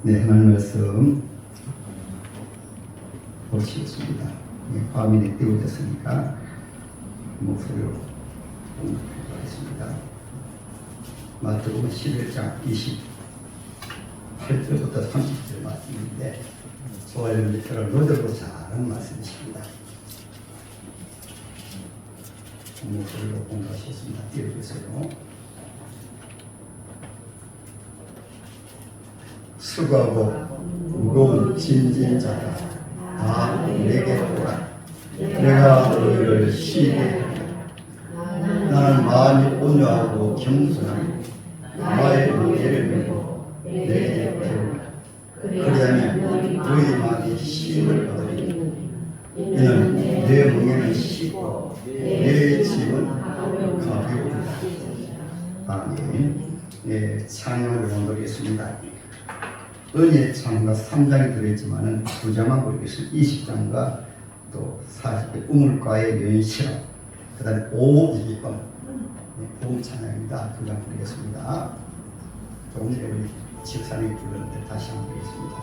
네, 하나님 말씀 보시겠습니다. 화면에 띄워졌으니까 목소리로 공부하겠습니다. 마태복음 11장 28절부터 30절 말씀인데 여러분들처럼 노들고 잘하는 말씀이십니다. 목소리로 공부하시겠습니다. 띄워주세요. 수고하고 무거운 짐진 자가 다 내게 오라. 내가 너희를 쉬게 하리라. 나는 마음이 온유하고 겸손하니 나의 무게를 메고 내게 배우라. 그리하면 너희 마음이 쉼을 얻으리니 이는 내 멍에는 쉽고 내 짐은 가벼우리라. 아멘. 찬양을 원하겠습니다. 은혜의 창과 3장이 들어있지만 2장만 보겠습니다. 20장과 또 40개 우물가의 연실험, 그 다음에 오이기권, 보험 찬양입니다. 2장 드리겠습니다. 조금 전에 우리 집사님이 불렀는데 다시 한번 드리겠습니다.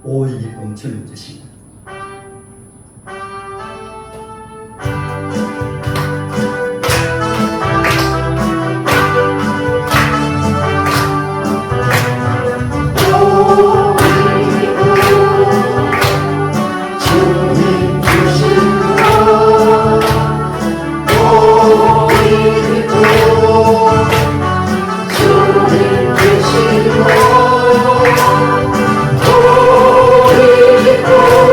오이기권 전주십니다. Oh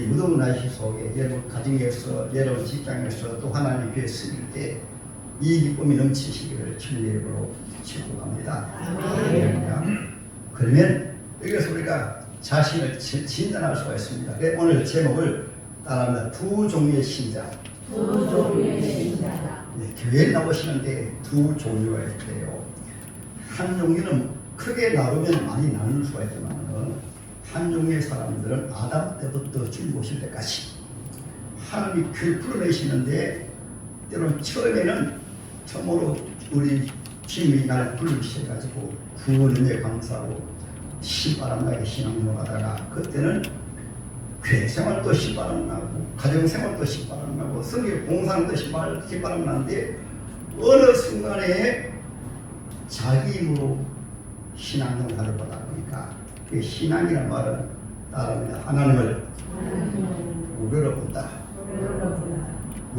무더운 날씨 속에 여러분 가정에서 여러분 직장에서 또 하나님 교회 쓰일 때 이 기쁨이 넘치시기를 주님의 이름으로 축복합니다. 그러면 여기서 우리가 자신을 진단할 수가 있습니다. 오늘 제목을 따라합니다. 두 종류의 신자. 두 종류의 신자. 네, 교회에 나오시는데 두 종류가 있대요. 한 종류는 크게 나누면 많이 나눌 수가 있지만 한 종류의 사람들은 아담 때부터 주님 오실 때까지 하나님이 교회를 불러내시는데 때로는 처음에는 처음으로 우리 주님이 날 부르셔가지고 구원에 감사하고 신바람나게 신앙으로 가다가 그때는 교회 생활도 신바람 나고 가정 생활도 신바람 나고 성경 봉사도 신바람 나는데 어느 순간에 자기 힘으로 신앙생활을 하다 보니까 그 신앙이라는 말은 따릅니다. 하나님을 우러러 본다.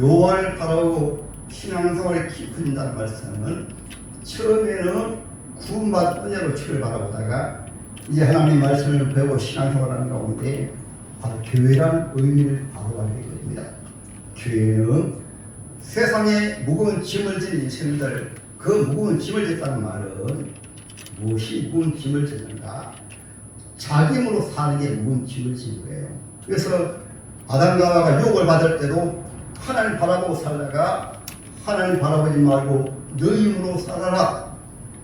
요한을 바라보고 신앙생활이 깊어진다는 말씀은 처음에는 구원받은 은혜로 주를 바라보다가 이제 하나님 말씀을 배우고 신앙생활하는 가운데 바로 교회라는 의미를 바로 알게 됩니다. 교회는 세상에 무거운 짐을 지는 인생들, 그 무거운 짐을 졌다는 말은 무엇이 무거운 짐을 졌는가? 자기 힘으로 사는 게 무거운 짐을 지는 거예요. 그래서 아담과 하와가 유혹을 받을 때도 하나님 바라보고 살다가 하나님 바라보지 말고 너희 힘으로 살아라.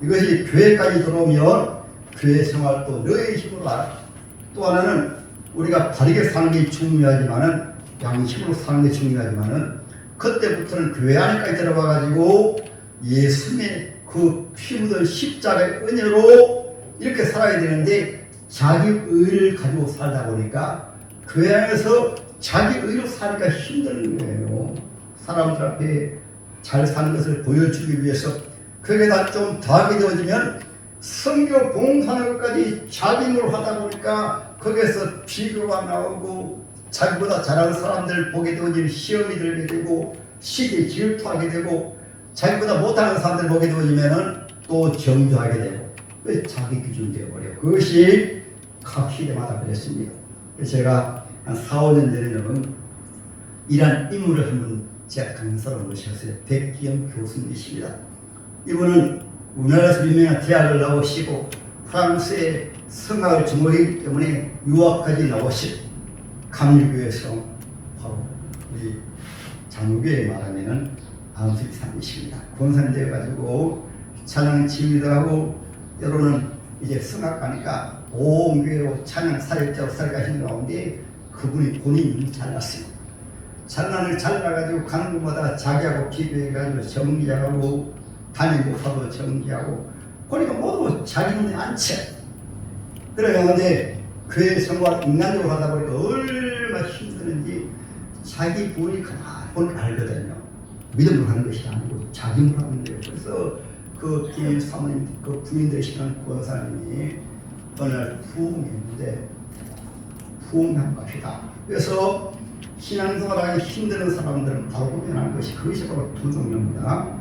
이것이 교회까지 들어오면 교회 생활도 너의 힘으로 하라. 또 하나는 우리가 바르게 사는 게 중요하지만은 양심으로 사는 게 중요하지만은 그때부터는 교회 안까지 들어가가지고 예수님의 그 피 묻은 십자가의 은혜로 이렇게 살아야 되는데 자기 의를 가지고 살다 보니까 교회 안에서 자기 의로 사니까 힘든 거예요. 사람들 앞에 잘 사는 것을 보여주기 위해서 거기에다 좀 더하게 되어지면 성경 봉사하는 것까지 자기 힘으로 하다 보니까 거기에서 비교가 나오고 자기보다 잘하는 사람들 보게 되어지면 시험이 들게 되고 시기에 질투하게 되고 자기보다 못하는 사람들 보게 되어지면 또 정죄하게 되고 자기 기준이 되어버려요. 그것이 각 시대마다 그랬습니다. 제가 한 4, 5년 전에는 이러한 인물을 한번 제가 강사로 모셨어요. 백기영 교수님이십니다. 이분은 우리나라에서 유명한 대학을 나오시고 프랑스의 성악을 전공했기 때문에 유학까지 나오신 감리교에서 바로 우리 장로교에 말하면은 안수기사님이십니다. 권사님 되어가지고 찬양 지휘도 하고 때로는 이제 성악 가니까 온 교회로 찬양 사역자로 살아가시는 가운데 그분이 본인이 잘났어요. 잘난을 잘나가지고 가는 곳마다 자기하고 비교해가지고 정리하고 담임 목사도 정리하고 그러니까 모두 자기 눈에 안 채. 그래가는데 교회 생활 인간적으로 하다 보니까 얼마나 힘드는지 자기 부인이 그만 알거든요. 믿음으로 하는 것이 아니고 자기 힘으로 하는 거예요. 그래서 그 부인 사모님, 그 부인 되시는 권사님이 어느 날 부흥했는데 부흥한 것이다. 그래서 신앙생활하기 힘든 사람들은 바로 구별하는 것이 그것이 바로 두 종류입니다.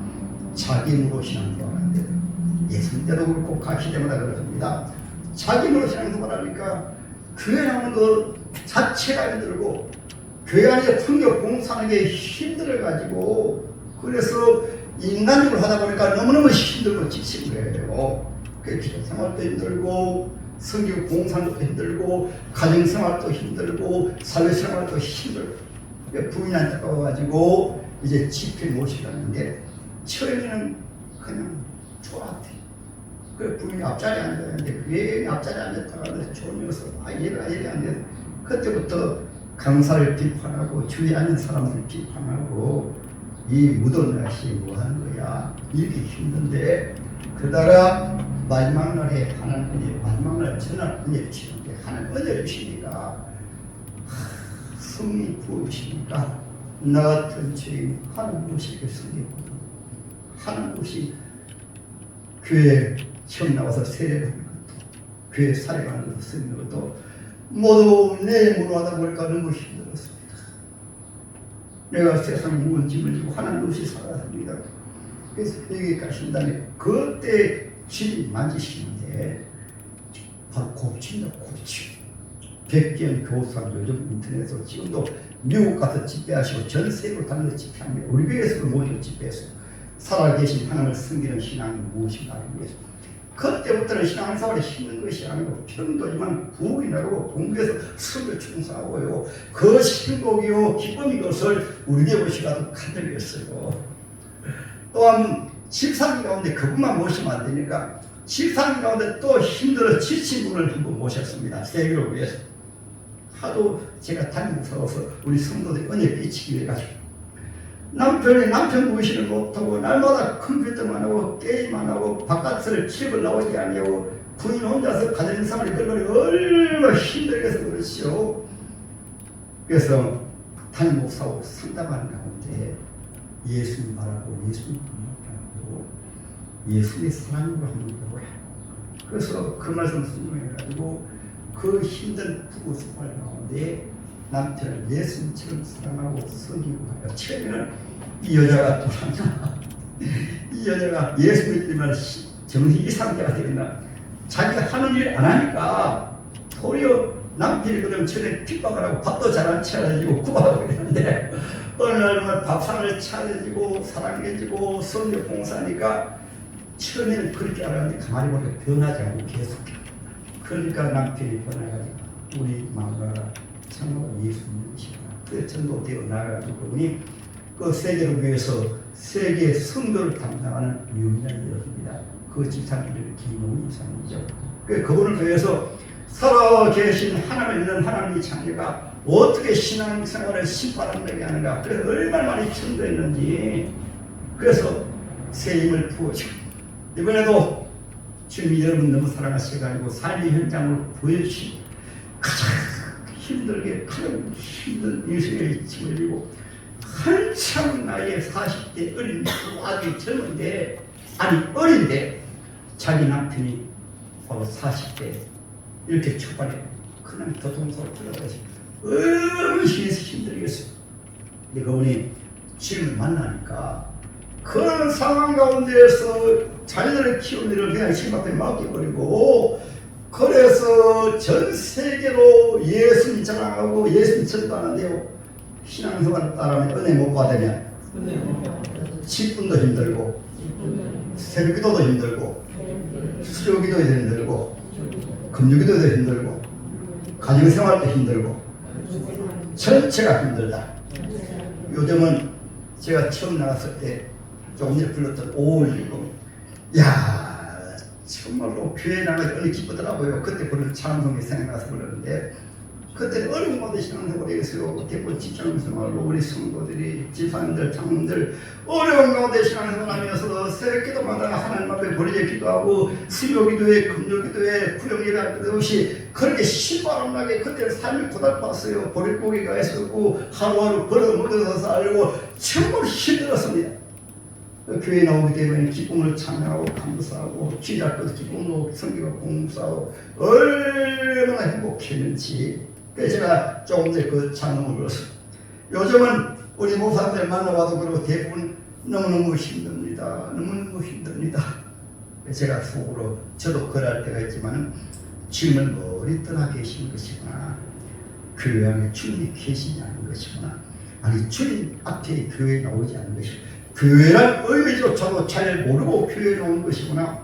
자기 힘으로 신앙생활하는데 예수님 때도 그렇고 각 시대마다 그렇습니다. 자기 힘으로 신앙생활하니까 교회 나오는 것 자체가 힘들고 교회 안에 성경 봉사하는 게 힘들어가지고 그래서 인간적으로 하다 보니까 너무너무 힘들고 지친 거예요. 그 기도 생활도 힘들고 성경 봉사도 힘들고 가정생활도 힘들고 사회생활도 힘들고 부인한테 가가지고 이제 집회 모시려는데 처음에는 그냥 좋았대. 그 부인이 앞자리에 앉았는데 왜 앞자리에 앉았다가 좋으면서 얘가 안 돼. 그때부터 강사를 비판하고 주위에 앉은 사람들 비판하고 이 무더운 날씨 뭐 하는 거야 이렇게 힘든데 그러다가 마지막 날에 하나님이 마지막 날 전날 은혜를 주시는데 하나님 은혜를 주시니까 성이 부으시니까 나 같은 죄인 하는 곳이 성이 하는 곳이 교회 처음 나와서 세례를 하는 것도 교회 사례하는 것도 쓰는 것도 모두 내 힘으로 하다 보니까 너무 힘들었습니다. 내가 세상 무거운 짐을 지고 하나님 없이 살아야 합니다. 그래서 여기 가신다니 그때 짐 만지시는데 바로 곱침이다. 곱침. 백경 교사도 요즘 인터넷에서 지금도 미국 가서 집회하시고 전 세계로 다니면서 집회합니다. 우리 교회에서도 모두 집회했어요. 살아계신 하나님을 섬기는 신앙이 무엇인가 하기 위해서. 그때부터는 신앙생활이 힘든 것이 아니고 평도지만 부흥이 나고 동교에서 선교 충성하고요. 그 행복이요 기쁨이 것을 우리 교회 오시가도 간절했어요. 또한 집사님 가운데 그분만 모시면 안 되니까 집사님 가운데 또 힘들어 지친 분을 한 분 모셨습니다. 세계를 위해서. 하도 제가 담임 목사로서 우리 성도들이 은혜 끼치기 위해 가지고 남편이 남편 모시는 못하고 날마다 컴퓨터만 하고 게임만 하고 바깥을 집을 나오지 아니하고 부인 혼자서 가정생활이 얼마나 힘들게 해서 그렇지요. 그래서 담임 목사하고 상담하는 가운데 예수님 말하고 예수님 말하고 예수님의 사랑으로 한번 해보라. 그래서 그 말씀을 순종해가지고 그 힘든 부부 생활 가운데 남편을 예수님처럼 사랑하고 섬기고 하여 처음에는 이 여자가 또 하나 이 여자가 예수 믿기만 정신 이상자가 되었나 자기가 하는 일 안 하니까 도리어 남편이 그러면 처음에 핍박을 하고 밥도 잘 안 차려지고 구하고 그랬는데 어느 날은 밥상을 차려지고 사랑해지고 성교 봉사하니까 처음에는 그렇게 알았는데 가만히 보니까 변하지 않고 계속 그러니까 남편이 변해가지고 우리 마누라가 참으로 예수님이시구나. 그래서 전도되어 나아가지고 그분이 그 세계를 위해서 세계 선교를 담당하는 유명한 여성입니다. 그 집사님들 김용희 이사님이죠. 그분을 위해서 살아계신 하나님 있는 하나님의 자녀가 어떻게 신앙생활을 심판하게 하는가. 그래서 얼마나 많이 전도했는지. 그래서 새 힘을 부어주고 이번에도 주님이 여러분 너무 사랑하셔가지고 삶의 현장으로 보여주신 가장 힘들게 가장 힘든 인생의 짐을 지고 한참 나이에 40대 어린 아주 젊은데 아니 어린데 자기 남편이 바로 40대 이렇게 초반에 그냥 교통사고 들어가서 얼마나 힘들겠어요. 근데 그분이 주님을 만나니까 그런 상황 가운데에서 자녀들을 키우는 일을 그냥 주님 앞에 맡겨버리고 그래서 전 세계로 예수님 자랑하고 예수님 전도하는데요. 신앙생활을 따라하면 은혜 못 받으면 10분도 힘들고 새벽기도도 힘들고 수요기도도 힘들고 금요기도도 힘들고 가정생활도 힘들고 전체가 힘들다. 요즘은 제가 처음 나갔을 때 조금 전에 불렀던 5.16 야 정말로 교회 나가서 얼마나 기쁘더라고요. 그때 부른 찬송이 생각나서 불렀는데 그때는 어려운 가운데 신앙생활을 했어요. 대부분 직장생활로 우리 성도들이 집사님들 장로들 어려운 가운데 신앙생활을 하면서 새벽기도마다 하나님 앞에 버리게 기도하고 수요기도에 금요기도에 구령예배할 것 없이 그렇게 신바람나게 그때 삶이 고달팠어요. 보릿고기가 있었고 하루하루 벌어먹어서 살고 정말 힘들었습니다. 교회에 나오기 때문에 기쁨을 찬양하고 감사하고 기자껏 기쁨으로 성경을 공부하고 얼마나 행복했는지. 그래서 제가 조금 전에 그 찬송을 불렀어요. 요즘은 우리 목사들 만나봐도 그러고 대부분 너무너무 힘듭니다. 너무너무 힘듭니다. 제가 속으로 저도 그럴 때가 있지만 주님을 멀리 떠나 계시는 것이구나. 교회 안에 주님이 계시지 않은 것이구나. 아니 주님 앞에 교회에 나오지 않는 것이구나. 교회란 의미조차도 잘 모르고 교회에 나온 것이구나.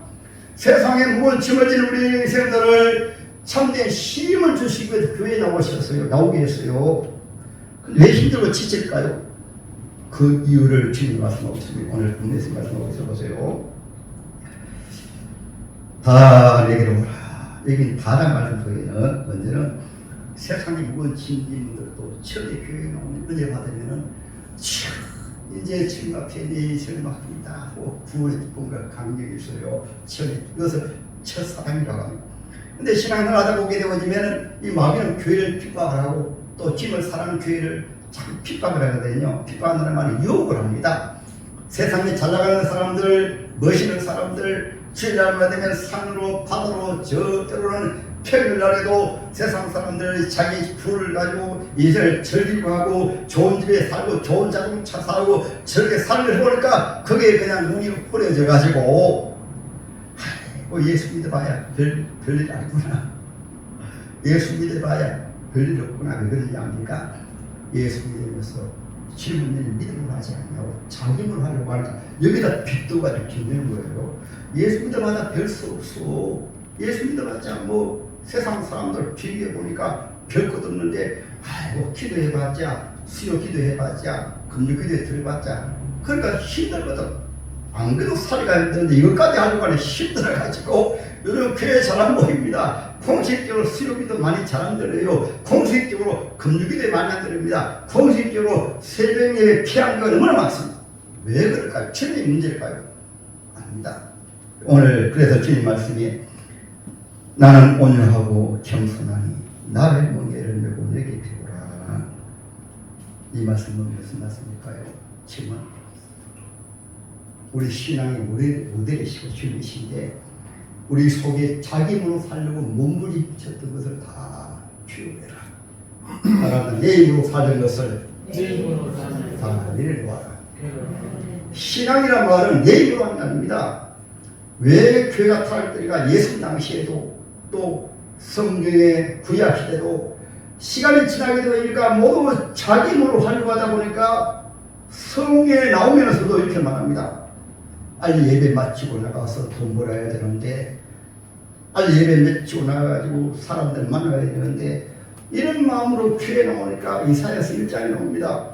세상에 무거운 짐을 지는 우리 인생들을 참된 힘을 주시기 위해서 교회에 나오셨어요. 나오게 했어요. 왜 힘들고 지칠까요? 그 이유를 주님 말씀하고 있습니다. 오늘 본문에서 말씀하고 있어보세요. 다 내게로 오라. 여기 다란 말씀 속에는 먼저는 세상에 무거운 짐진 분들도 처음에 교회에 나오는 은혜 받으면은 이제 주님 앞에 내 절망합니다 하고 구원의 기쁨과 감격이 있어요. 처음에 이것을 첫사랑이라고 합니다. 근데 신앙생활 하다 보게 되어지면 이 마귀는 교회를 핍박을 하고 또 주님을 사랑하는 교회를 자꾸 핍박을 하거든요. 핍박하는 말이 유혹을 합니다. 세상에 잘 나가는 사람들, 멋있는 사람들, 주일날만 되면 산으로 바다로 저 때로는 평일날에도 세상 사람들이 자기 부를 가지고 이제를 즐기고 하고 좋은 집에 살고 좋은 자동차 사고 저렇게 살을 해보니까 그게 그냥 눈이 흐려져 가지고 예수 믿어봐야 별일 아니구나. 예수 믿어봐야 별일 없구나. 왜 그러지 않습니까? 예수 믿으면서 질문을 믿음으로 하지 않냐고 자기를 하려고 하니까 여기다 빚도가 이렇게 있는 거예요. 예수 믿어마자 별 수 없어. 예수 믿어봤자 뭐 세상 사람들 비교해 보니까 별 것 없는데 아이고 기도해봤자 수요 기도해봤자 금요 기도에 들어봤자 그러니까 힘들거든. 안 그래도 살이가 힘드는데 이것까지 하려고 하니 힘들어가지고 요즘 교회 잘 안 보입니다. 공식적으로 수요기도 많이 잘 안 들어요. 공식적으로 금요기도 많이 안 들립니다. 공식적으로 새벽 예배 피한 거 얼마나 많습니다. 왜 그럴까요? 주님의 문제일까요? 아닙니다. 오늘 그래서 주님 말씀이 나는 온유하고 겸손하니 나의 멍에를 메고 내게 배우라. 이 말씀은 무슨 말씀일까요? 질문. 우리 신앙의 모델이시고 주님이신데 우리 속에 자기 힘으로 살려고 몸부림쳤던 것을 다 피워내라. 말하는 내 힘으로 사는 것을 다 내려놓아라. 신앙이란 말은 내 힘으로 하는 게 아닙니다. 왜 교회가 타락할 때가 예수 당시에도 또 성경의 구약 시대도 시간이 지나게 되니까 모두 자기 힘으로 하려고 하다 보니까 성경에 나오면서도 이렇게 말합니다. 빨리 예배 마치고 나가서 돈 벌어야 되는데 빨리 예배 마치고 나가가지고 사람들 만나야 되는데 이런 마음으로 교회에 나오니까 이사야서 1장에 나옵니다.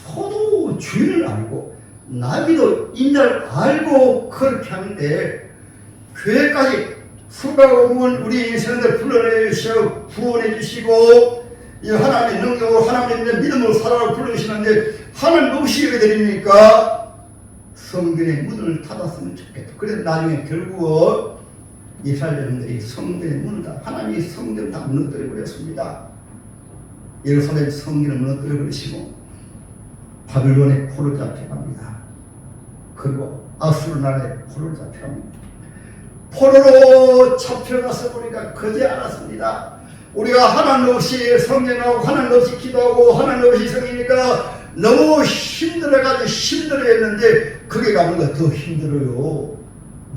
서도 주인을 알고 나비도 인자를 알고 그렇게 하는데 교회까지 수가 오면 우리 인생들 불러내주시고 구원해 주시고 하나님의 능력으로 하나님의 믿음으로 살아라고 불러주시는데 하나님 없이 예배 드립니까? 성전의 문을 닫았으면 좋겠다. 그래서 나중에 결국 이스라엘 여러분들이 성전의 문을 다 하나님이 성전을 다 무너뜨려 버렸습니다. 예루살렘 성전을 무너뜨려 버리시고 바빌론의 포로 잡혀갑니다. 그리고 아수르 나라의 포로 잡혀갑니다. 포로로 잡혀가서 보니까 그제 알았습니다. 우리가 하나님 없이 성전하고 하나님 없이 기도하고 하나님 없이 성이니까 너무 힘들어가지고 힘들어했는데 그게 가보니까 더 힘들어요.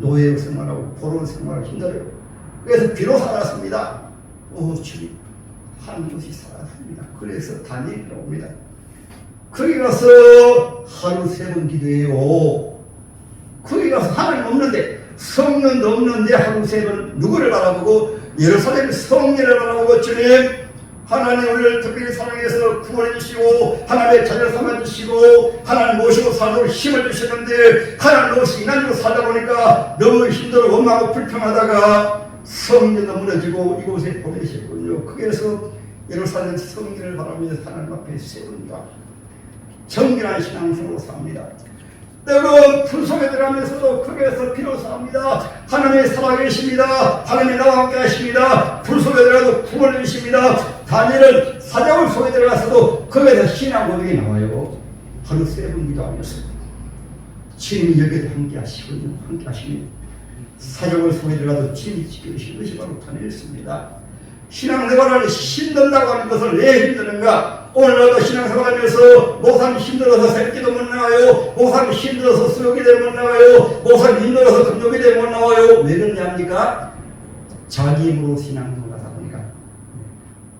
노예 생활하고 포로 생활하고 힘들어요. 그래서 비로소 알았습니다. 주님 하나님 없이 살았습니다. 그래서 다니엘이 옵니다. 거기 가서 하루 3번 기도해요. 거기 가서 하나님 없는데 성령도 없는데 하루 3번 누구를 바라보고 예루살렘 성전을 바라보고 주님 하나님 우리를 특별히 사랑해서 구원해 주시고 하나님의 자녀를 삼아 주시고 하나님 모시고 살도록 힘을 주시는데 하나님 없이 인간으로 살다 보니까 너무 힘들어 원망하고 불평하다가 성전도 무너지고 이곳에 보내셨군요. 거기에서 예루살렘 성전을 바라면서 하나님 앞에 세웁니다. 정결한 신앙생활로 삽니다. 뜨거운 불 속에 들어가면서도 거기에서 비로소 합니다. 하나님의 살아계십니다. 하나님이 나와 함께 하십니다. 불 속에 들어가도 구원해 주십니다. 다니엘은 사자굴 속에 들어가서도 거기에서 신앙 고백이 나와요. 하루 3번 기도하면서 주님이 여기에도 함께 하시거든요. 함께 하십니다. 사자굴 속에 들어가도 주님이 지켜주신 것이 바로 다니엘입니다. 신앙생활을 힘든다고 하는 것을 왜 힘드는가? 오늘날도 신앙생활하면서 목사님 힘들어서 새끼도 못 나와요. 목사님 힘들어서 수요기도 못 나와요. 목사님 힘들어서 금요기도 못 나와요. 왜 그러냐입니까? 자기 힘으로 신앙생활을 하다 보니까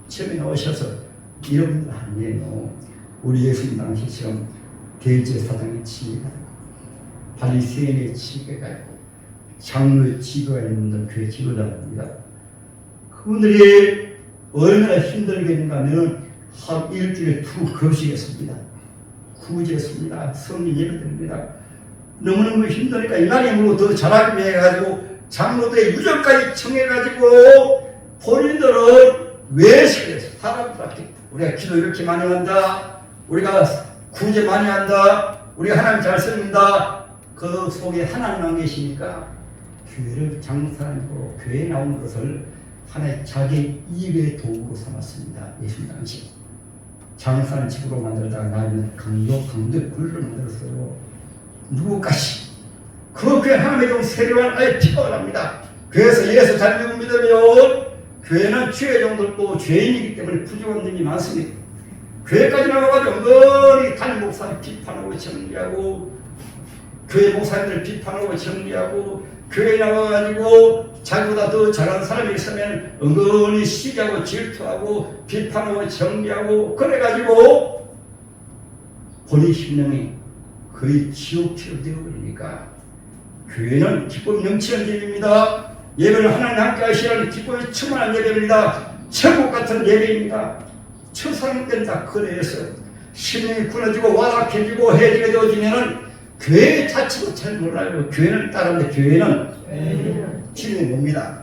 처음에 나오셔서 여러분들 아니에요. 우리 예수님 당시처럼 대제사장의 지혜가 있고 바리새인의 지혜가 있고 장로의 지혜가 있는 교회 지도자입니다. 그분들이 얼마나 힘들겠는가 하면 한 일주일에 2급씩했습니다. 구제했습니다. 성령 예배드립니다. 너무너무 힘드니까 인간의 힘으로 더 잘하기 위해 가지고 장로들의 유전까지 청해가지고 본인들은 왜 시켜서 사람들한테 우리가 기도 이렇게 많이 한다. 우리가 구제 많이 한다. 우리가 하나님 잘 씁니다. 그 속에 하나님 안 계시니까 교회를 장사하고 교회에 나온 것을 하나의 자기 이익의 도구로 삼았습니다. 예수님 당시 장사는 집으로 만들다가 나중에 강도의 굴을 만들었어요. 누구까지 그 교회 하나님의 종 세례관 아예 핍박을 합니다. 그래서 예수 잘 믿으면 교회는 죄의 종들도 죄인이기 때문에 부족한 점이 많습니다. 교회까지 나와가지고 엉덩이 담임 목사님 비판하고 정리하고 교회 목사님들 비판하고 정리하고 교회에 나와가지고 자기보다 더 잘하는 사람이 있으면 은근히 시기하고 질투하고 비판하고 정죄하고 그래가지고 본인 심령이 거의 지옥처럼 되어버리니까 교회는 기쁨 넘치는 집입니다. 예배는 하나님 함께 하시는 기쁨이 충만한 예배입니다. 천국 같은 예배입니다. 천사님 때는 다 그래서 심령이 굳어지고 완악해지고 해지게 되어지면은 교회 자체도 잘 몰라요. 교회는 따르는데 교회는 주님이 뭡니다.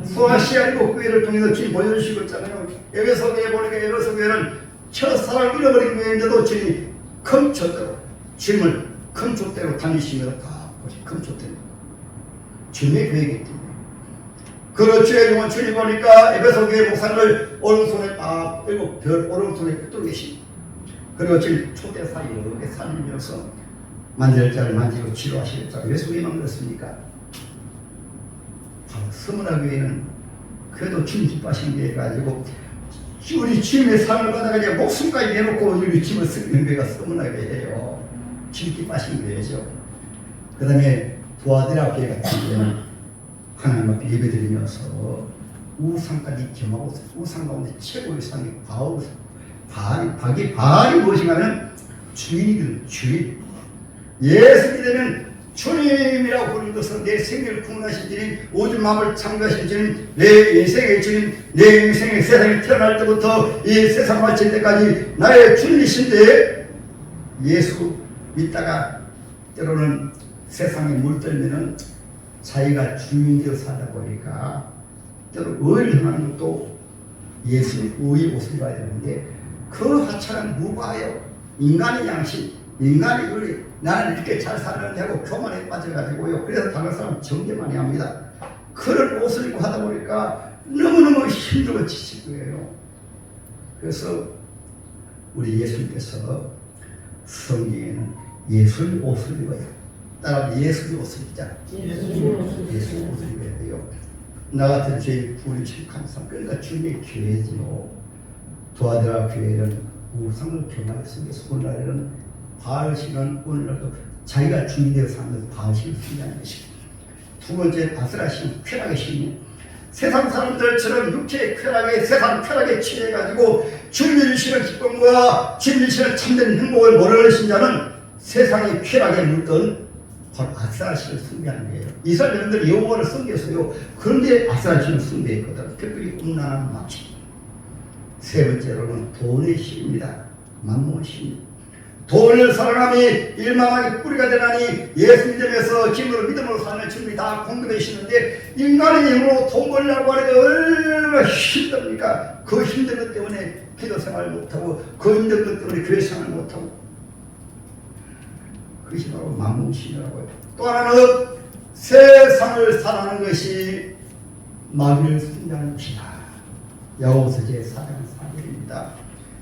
수아시아리고 교회를 통해서 주님 보여주시고 있잖아요. 에베소 교회 보니까 에베소 교회는 첫사랑 잃어버린 교회인데도 주님이 큰 촛대로 주님을 큰 촛대로 다니시며 다 큰 촛대로 주님의 교회이기 때문에 그렇죠. 주님 보니까 에베소 교회 목사님을 오른손에 딱 들고 별 오른손에 붙들고 계십니다. 그리고 지금 촛대 사이에 이렇게 살리면서 만질 자를 만지고 치료하시겠다. 왜 소리만 그렇습니까? 바로 서문화 교회는 그래도 주님 기뻐하시는 게 가지고 우리 주님의 삶을 받아가지고 목숨까지 내놓고 우리 주님을 쓰는 교회가 서문화 교회예요. 주님 기뻐하시는 교회죠. 그 다음에 도와드라 교회 같은 경우는 하나님 앞에 예배드리면서 우상까지 겸하고 우상 가운데 최고의 상이 바알이 무엇인가 하면 주인이거든. 주인. 예수 믿으면 주님이라고 부르는 것은 내 생명을 구원하신 주님, 오직 마음을 창조하신 주님, 내 인생의 주님, 내 인생의 세상에 태어날 때부터 이 세상 마칠 때까지 나의 주님이신데 예수 믿다가 때로는 세상에 물들면은 자기가 주인 되어 살다 보니까 때로 의를 행하는 것도 예수의 의의 옷을 입어야 되는데 그 하찮은 무과요. 인간의 양심, 인간의 의리, 나는 이렇게 잘 살았는데 하고 교만에 빠져가지고요. 그래서 다른 사람 정죄 많이 합니다. 그런 옷을 입고 하다 보니까 너무너무 힘들고 지칠 거예요. 그래서 우리 예수님께서 성경에는 예수의 옷을 입어야 따라 예수의 옷을 입자. 예수의 옷을 입어야 돼요. 나 같은 죄의 불의직한 삶, 그러니까 주님의 교회지요. 도와드라 교회는 우상을 겸하였습니다. 오늘날에는 바알신은 오늘날도 자기가 주인 되어 사는 바알신을 숭배하는 것입니다. 두 번째 아스라신 쾌락의 신이 세상 사람들처럼 육체의 쾌락에 세상 쾌락에 취해가지고 주님이 주시는 기쁨과 주님이 주시는 참된 행복을 모르는 신자는 세상의 쾌락에 물든 바로 아스라신을 숭배하는 거예요. 이스라엘人들이 여호와를 섬겼어요. 그런데 아스라신을 숭배했거든. 특별히 음란한 마치. 세 번째로는 돈의 신입니다. 만몬의 신. 돈을 사랑함이 일망하게 뿌리가 되나니 예수 믿음에서 힘으로 믿음으로 사는 주님이 다 공급해 주시는데 인간의 힘으로 돈 벌려고 하는 게 얼마나 힘듭니까? 그 힘든 것 때문에 기도 생활을 못하고 그 힘든 것 때문에 교회 생활을 못하고 그것이 바로 만몬신이라고 해요. 또 하나는 세상을 사랑하는 것이 마귀를 숭배하는 것이다. 야고보서 제4장 4절입니다.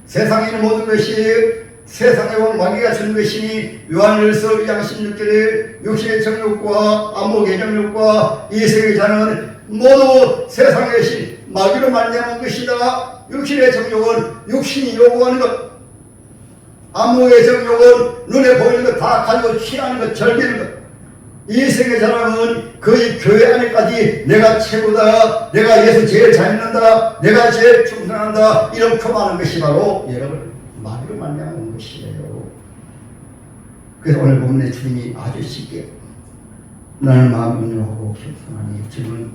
세상에 있는 모든 것이 세상에 온 마귀가 주는 것이니 요한일서 2장 16절에 육신의 정욕과 안목의 정욕과 이생의 자는 모두 세상의 신 마귀로 말미암은 것이다. 육신의 정욕은 육신이 요구하는 것, 안목의 정욕은 눈에 보이는 것 다 가지고 취하는 것, 즐기는 것, 이생의 자랑은 거의 교회 안에까지 내가 최고다, 내가 예수 제일 잘 믿는다, 내가 제일 충성한다 이런 표방하는 것이 바로 여러분 마귀로 말미암은 것이에요. 그래서 오늘 본문의 주님이 아주 쉽게 나는 마음 온유하고 겸손하니 주님은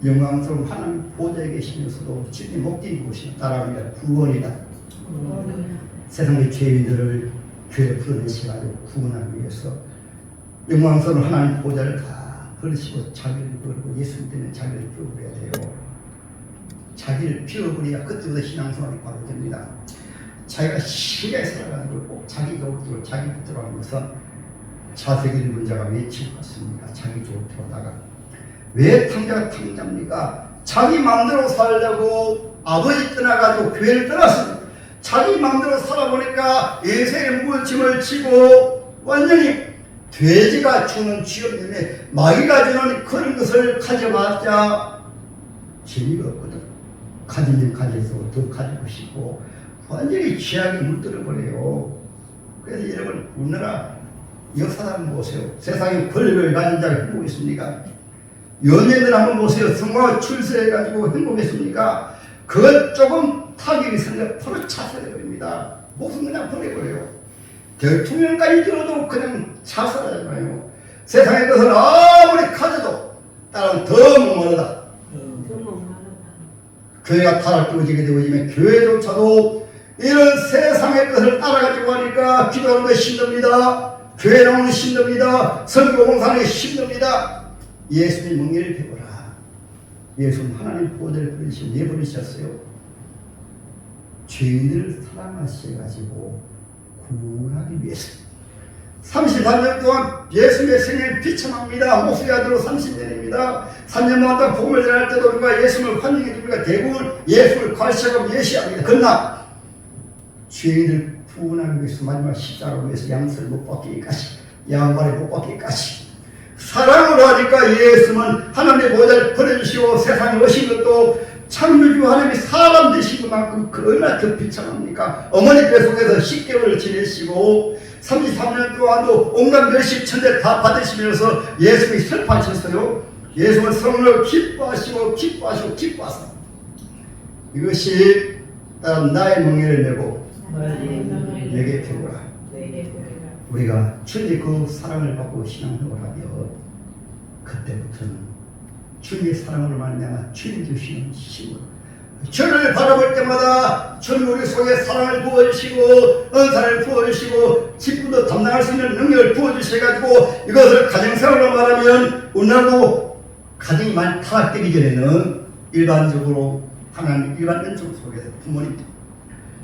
영광스러운 하나님 보좌에 계시면서도 주님 목적이 무엇이냐 따라합니다. 구원이다. 세상의 죄인들을 교회에 불러내시가지고 구원하기 위해서 영광스러운 하나님 보좌를 다 버리시고 자기를 버리고 예수 때문에 자기를 비워버려야 돼요. 자기를 비워버려야 그때부터 신앙생활이 바로 됩니다. 자기가 시계 살아가는 걸 꼭 자기 좋을 자기 뜻대로 하면서 차세기 문제가 외치고 갔습니다. 자기 좋을 하다가 왜 탕자가 탕자입니까? 자기 마음대로 살려고 아버지 떠나가지고 교회를 떠났습니다. 자기 마음대로 살아보니까 예수의 무침을 치고 완전히 돼지가 주는 쥐업 때문에 마귀가 주는 그런 것을 가져봤자 재미가 없거든. 가지면 가질수록 더 가지고 싶고 완전히 취하게 물들어버려요. 그래서 여러분 우리나라 역사를 보세요. 세상에 권력을 가진 자가 누구 있습니까? 연예인들 한번 보세요. 성공하고 출세해가지고 행복했습니까? 그것 조금 타격이 생겨 바로 자살해버립니다. 목숨 그냥 보내버려요. 대통령까지 들어도 그냥 자살하잖아요. 세상의 것을 아무리 가져도 따라오면 더 목마르다. 교회가 타락되어지게 되어지면 교회조차도 이런 세상의 것을 따라가지고 하니까 기도하는 게 힘듭니다. 교회 나오는 힘듭니다. 선교 봉사하는 게 힘듭니다. 예수님 멍에를 배워라. 예수는 하나님 보호자를 부르시고 내버리셨어요. 죄인들을 사랑하셔가지고 구원하기 위해서 33년 동안 예수의 생애를 비참합니다. 목소리 아들로 30년입니다. 3년 동안 복음을 전할 때도 우리가 예수를 환영해 줍니다. 대부분 예수를 관시하고 예시합니다. 그러나 죄인을 구원하기 위해서 마지막 십자가로 위해서 양털 못 벗기기까지 양발에 못 벗기기까지 사랑으로 하니까 예수는 하나님의 보호자를 보내주시고 세상에 오신 것도 창조주 하나님이 사람 되신 것만큼 얼마나 더 비참합니까? 어머니 뱃속에서 10개월을 지내시고 33년 동안도 온갖 멸시 천대 다 받으시면서 예수님이 슬퍼하셨어요. 예수는 성령을 기뻐하시고 기뻐하서 이것이 따라 나의 멍에를 메고 내게 배우라. 우리가 주님의 그 사랑을 받고 신앙생활을 하며 그때부터는 주님의 사랑으로 말미암아 주님 주시는 힘을 주를 바라볼 때마다 주님 우리 속에 사랑을 부어주시고 은사를 부어주시고 직분도 담당할 수 있는 능력을 부어주셔가지고 이것을 가정생활로 말하면 오늘도 가정이 많이 타락되기 전에는 일반적으로 하나님 일반적으로 속에서 부모님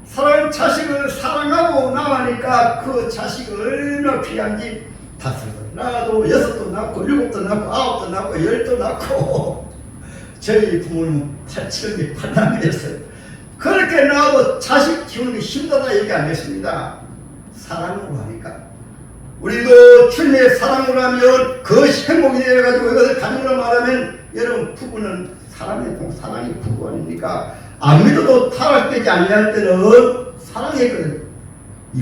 사랑하는 자식을 사랑하고 나가니까 그 자식이 얼마나 귀한지 5도 낳아도 6도 낳고 7도 낳고 9도 낳고 10도 낳고 저희 부모님은 8, 7이 8남이었어요. 그렇게 낳아도 자식 키우는 게 힘들다 얘기 안 했습니다. 사랑으로 하니까 우리도 주님의 사랑으로 하면 그것이 행복이 되어가지고 이것을 가정으로 말하면 여러분 부부는 사랑이 부부 아닙니까? 안 믿어도 타락되지 아니할 때는 사랑했거든요.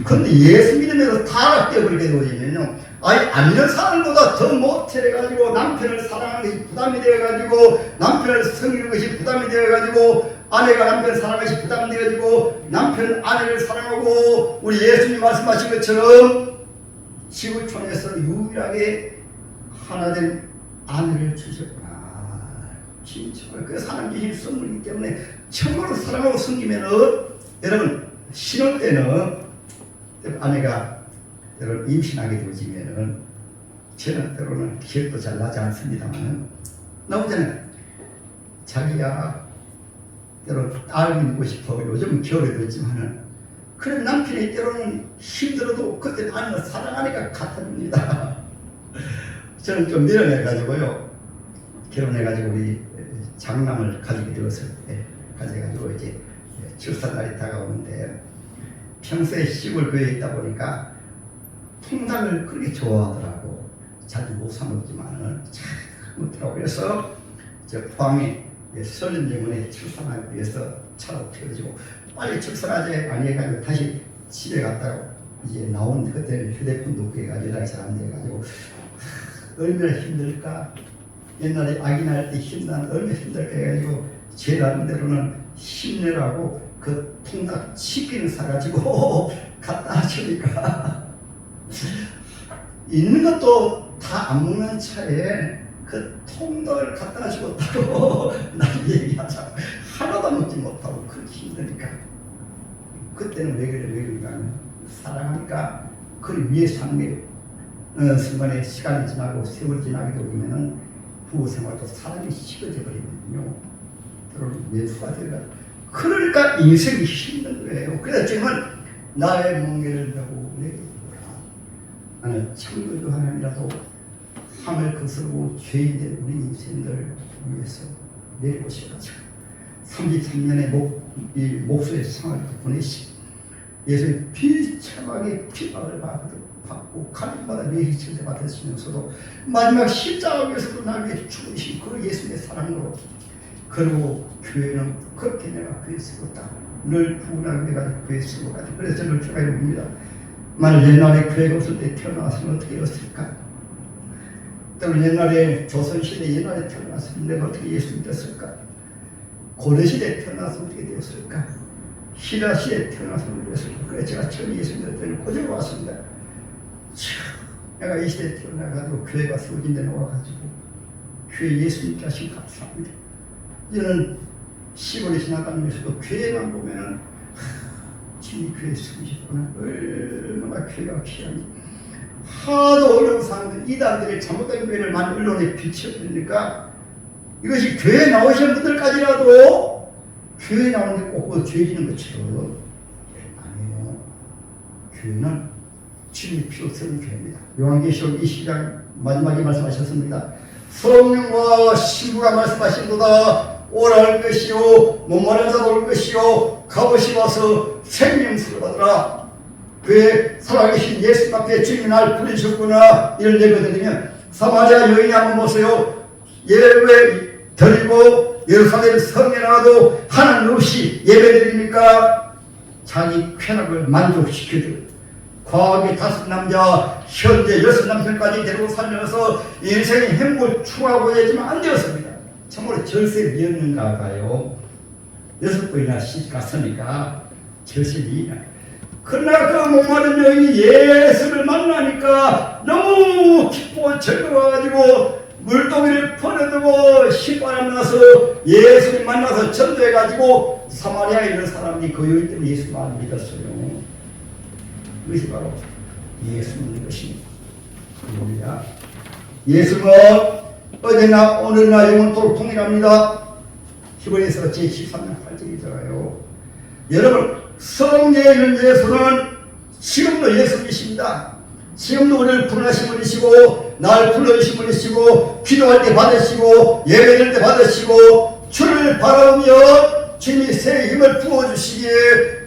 그런데 예수 믿으면서 타락되어버리게 되어지면요, 안 믿는 사람보다 더 못해가지고 남편을 사랑하는 것이 부담이 되어가지고 남편을 섬기는 것이 부담이 되어가지고 아내가 남편을 사랑하는 것이 부담이 되어가지고 남편 아내를 사랑하고 우리 예수님 말씀하신 것처럼 지구촌에서 유일하게 하나된 아내를 주셨구나. 진짜 그 사랑 주신 선물이기 때문에 참으로 사랑하고 섬기면은 여러분 신혼 때는 아내가 여러분 임신하게 되어지면은 저는 때로는 기억도 잘 나지 않습니다만 나오잖아요. 자기야 여러분 딸을 믿고 싶어. 요즘은 겨울에 됐지만은 그래 남편이 때로는 힘들어도 그때 아내가 사랑하니까 갖다줍니다. 저는 좀 밀어내가지고요. 결혼해가지고 우리 장남을 가지게 되었을 때 가져가지고 이제 출산날이 다가오는데 평소에 시골교회에 있다 보니까 통닭을 그렇게 좋아하더라고. 자주 못 사먹지만은 잘 먹더라고. 그래서 저 포항에 설림정원에 출산하기 위해서 차로 태워지고 빨리 출산하지 아니해가지고 다시 집에 갔다가 이제 나온 그때는 휴대폰도 구해가지고 연락이 잘 안 돼가지고 얼마나 힘들까. 옛날에 아기 낳을 때 힘난 얼마나 힘들까 해가지고 제 나름대로는 힘내라고 그 통닭 치킨을 사가지고 갖다 주니까 있는 것도 다 안 먹는 차에 그 통닭을 갖다 주었다고 난 얘기하자. 하나도 먹지 못하고 그렇게 힘드니까 그때는 왜 그런가 하면 사랑하니까 그걸 위해서 하는 게 순간에 시간이 지나고 세월이 지나게 되면은 부부 생활도 사람이 식어져 버리거든요. 때로는 매수가 되어가지고 그러니까 인생이 힘든 거예요. 그래서 지금은 나의 멍에를 메고 내게 보라. 나는 창조주 하나님이라도 함을 거스르고 죄인된 우리 인생들 위해서 내려오셔가지고 33년의 목수의 생활을 보내시고 예수의 비참하게 핍박을 받고 가족마다 매일치를 받으시면서도 마지막 십자가 위에서도 날 위해 죽으신 그 예수의 사랑으로 그리고 교회는 그렇게 내가 그에 쓰겠다. 늘 구원하기 내가 그에 쓰고다. 그래서 저는 교회에 옵니다. 만일 옛날에 교회가 없을 때 태어나왔으면 어떻게 했을까? 때는 옛날에 조선시대 옛날에 태어나서 내가 어떻게 예수 믿었을까? 고려시대에 태어나서 어떻게 되었을까? 신라시대에 태어나서 어떻게 되었을까? 그래 제가 처음 예수 믿을 때는 고전에 왔습니다. 내가 이 시대에 태어나가지고 교회가 세워진 데 나와가지고 교회 예수 믿게 하신 감사합니다. 이제는 시골에 지나다니면서도 교회만 보면은 진이 교회 세우셨구나. 얼마나 교회가 귀하니. 하도 어려운 사람들, 이단들의 잘못된 교회를 많이 언론에 비춰버리니까 이것이 교회에 나오시는 분들까지라도 교회에 나오는데 꼭 죄지는 것처럼 아니에요. 교회는 주님이 피로 세운 교회입니다. 요한계시록 20장 마지막에 말씀하셨습니다. 성령과 신부가 말씀하신도다. 오라 할 것이요 목마른 자도 올 것이요 값없이 와서 생명수를 받으라. 그의 살아계신 예수 앞에 주님이 날 부르셨구나. 이런 예배 드리면 사마리아 여인이 한번 보세요. 예배 드리고 예루살렘 성에 나가도 하나님 없이 예배 드립니까? 자기 쾌락을 만족시켜줄 과하게 5남자 현재 6남편까지 데리고 살면서 인생의 행복을 추구하고 했지만 안 되었습니다. 참으로 절세 미였는가 봐요. 6번이나 시집갔으니까 절세 미이나. 그러나 그 목마른 여인이 예수를 만나니까 너무 기쁘고 즐거워가지고 물동이를 퍼내두고 신바람 나서 예수를 만나서 전도해가지고 사마리아에 있는 사람들이 그 여인 때문에 예수만 믿었어요. 그것이 바로 예수 믿는 것입니다. 예수는 어제나 오늘나 영원토록 통일합니다. 히브리서 제13장 8절이 들어요. 여러분 성령에 있는 예수는 지금도 예수이십니다. 지금도 우리를 부르신 분이시고 날 불러주신 분이시고 기도할 때 받으시고 예배드릴 때 받으시고 주를 바라보며 주님이 새 힘을 부어주시기에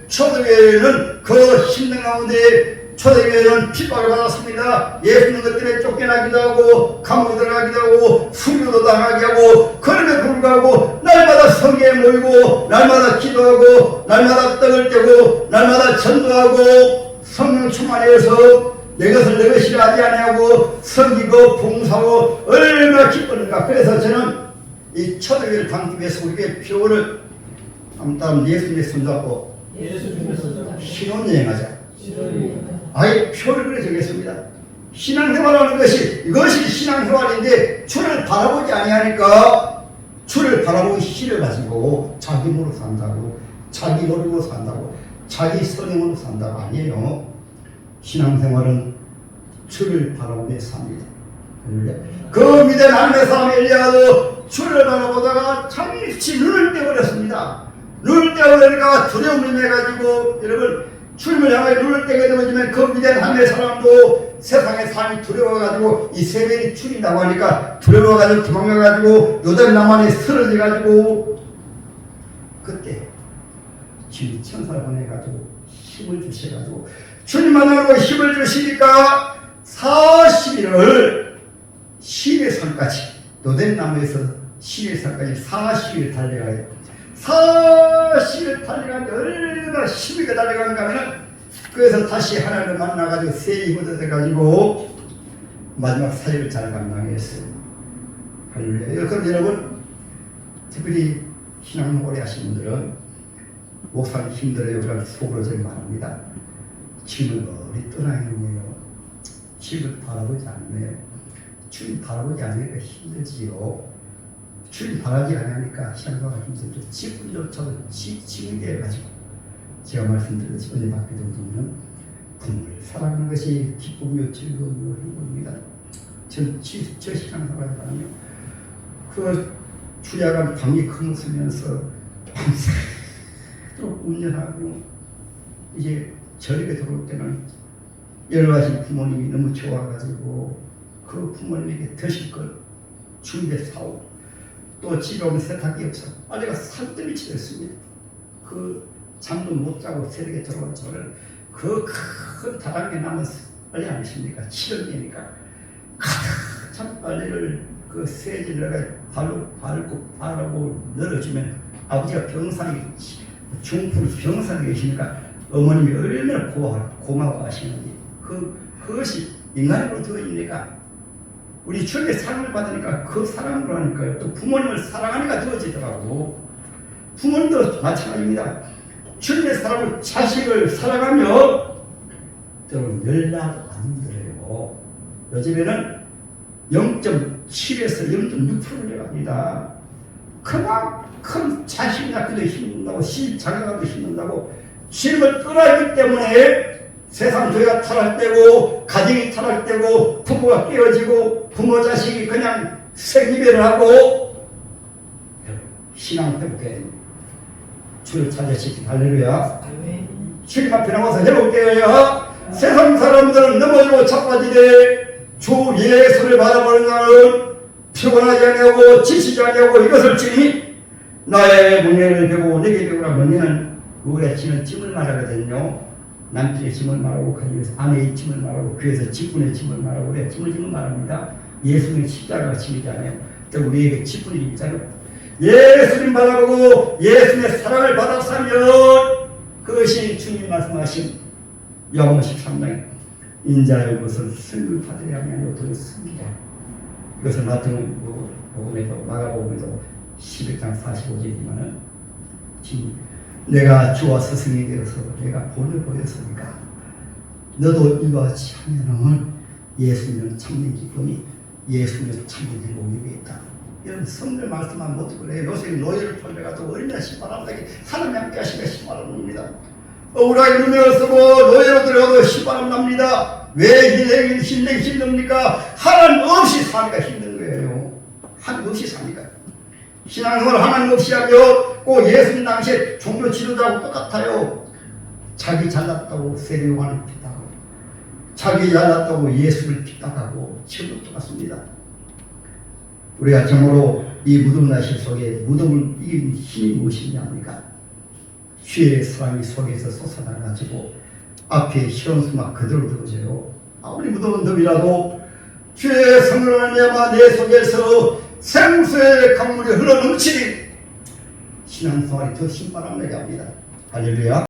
초대교회는 그 힘든 가운데 초대교회는 핍박을 받았습니다. 예수 믿는 것 때문에 쫓겨나기도 하고 감옥에 들어가기도 하고 순교도 당하게 하고 그럼에도 불구하고 날마다 성회에 모이고 날마다 기도하고 날마다 떡을 떼고 날마다 전도하고 성령 충만해서 내 것을 내 것이라 하지 아니하고 섬기고 봉사하고 얼마나 기쁘는가. 그래서 저는 이 초대교회를 당기 위해서 우리에게 표를 다음 예수님의 손잡고 신혼여행하자. 아예 표를 그래 정했습니다. 신앙생활하는 것이 이것이 신앙생활인데 주를 바라보지 아니하니까 주를 바라보기 싫어가지고 자기 몸으로 산다고 자기 노력으로 산다고 자기 선행으로 산다고 아니에요. 신앙생활은 주를 바라보며 삽니다. 그 믿음 하나님의 사람 엘리야도 주를 바라보다가 잠시 눈을 떼버렸습니다. 눈을 떼버리니까 두려움이 내가지고 여러분 주님을 향해 눈을 떼게 되면 그 믿음 하나님의 사람도 세상의 삶이 두려워가지고 이 세상이 추린다고 하니까 두려워가지고 도망가가지고 요단 남한에 쓰러져가지고 그때 주님이 천사를 보내가지고 힘을 주셔가지고 주님 만나고 힘을 주시니까 40일을 시내산까지 노덴나무에서 시내산까지 40일 달려가요. 40일 달려가는데 얼마나 힘있게 달려가는가 하면 그래서 다시 하나님을 만나가지고 새 힘을 얻어가지고 마지막 사역을 잘 감당했어요. 할렐루야. 그럼 여러분 특별히 신앙 오래 하신 분들은 목사님 힘들어요. 그런 속으로 좀 말합니다. 주님을 멀리 떠나 있네요. 주님을 바라보지 않네요. 주님 바라보지 않으니까 힘들지요. 주님 바라지 않으니까 신앙생활 힘들죠. 지금조차도 지금돼가지고 제가 말씀드린 은혜 받게 되면 부모를 사랑하는 것이 기쁨이요 즐거움이요 행복입니다. 저 신앙생활하며 그 주야간 밤이 금슬면서 밤새도록 운전하고 이제 저녁에 들어올 때는 여러 가지 부모님이 너무 좋아가지고 그 부모님에게 드실 걸 준비해 사오고 또 집에 오면 세탁기 없어 아내가 산더미 치렀습니다. 그 잠도 못 자고 새벽에 들어온 저를 그 큰 다락에 남은 빨래 아니십니까? 7월이니까 가득 찬 빨래를 그 세질 내가 발로 바르고 늘어주면 아버지가 병상에 중풍 병상에 계시니까 어머님이 얼마나 고마워하시는지 그것이 인간으로 되어있니까 우리 주님의 사랑을 받으니까 그 사랑으로 하니까요. 또 부모님을 사랑하니까 되어지더라고. 부모님도 마찬가지입니다. 주님의 사랑을 자식을 사랑하며 또 연락 안 들어요. 요즘에는 0.7에서 0.6%를 내갑니다. 그만큼 자식 낳기도 힘든다고 시집 장가가기도 힘든다고 주님을 떠나기 때문에 세상 교회가 타락되고 가정이 타락되고 부부가 깨어지고 부모 자식이 그냥 생이별을 하고 신앙 회복해 주를 찾으시기 할렐루야. 주님 앞에 나와서 회복되어야 세상 사람들은 넘어지고 자빠지되 주 예수를 바라보는 자는 피곤하지 아니하고 지치지 아니하고 이것을 지니 나의 문제를 배고 내게 배우라. 문제는 우리가 지는 짐을 말하거든요. 남편의 짐을 말하고 가정에서 아내의 짐을 말하고 교회에서 직분의 짐을 말하고 우리가 짐을 지면 말합니다. 예수님의 십자가가 짐이잖아요. 또 우리에게 직분이 있잖아요. 예수님 바라보고 예수님의 사랑을 받아 살면 그것이 주님 말씀하신 요한 13장 인자의 것을 승을 받으려 하면 들었습니다. 이것을 마태복음에도 마가복음에도 11장 45절이지만은 내가 주와 스승이 되어서 내가 본을 보였으니까 너도 이와 같이 하면은 예수님은 참된 기쁨이 예수님은 참된 행복이 있다. 이런 성경 말씀만 못 그래. 요새 노예를 팔려가도 어린이날 신발함다게 사람이 함께 하시니까 신발함입니다. 억울하게 누명을 쓰고 노예로 들어가도 신발함 납니다. 왜 힘듭니까? 하나님 없이 사니까 힘든 거예요. 하나님 없이 사니까. 신앙생활 하나님 없이 하며 꼭 예수님 당시에 종교 지도자하고 똑같아요. 자기 잘났다고 세례요한을 핍박하고 자기 잘났다고 예수를 핍박하고 지금도 똑같습니다. 우리가 정말로 이 무덤 나실 속에 무덤을 이긴 힘이 무엇이냐니까 주의 사랑이 속에서 솟아나가지고 앞에 시원수막 그대로 들어져요. 아무리 무덤은 덤이라도 주의 성령을 말미암아 내 속에서 생수의 강물이 흘러넘치니 신앙생활이 더 신바람나게 합니다. 할렐루야.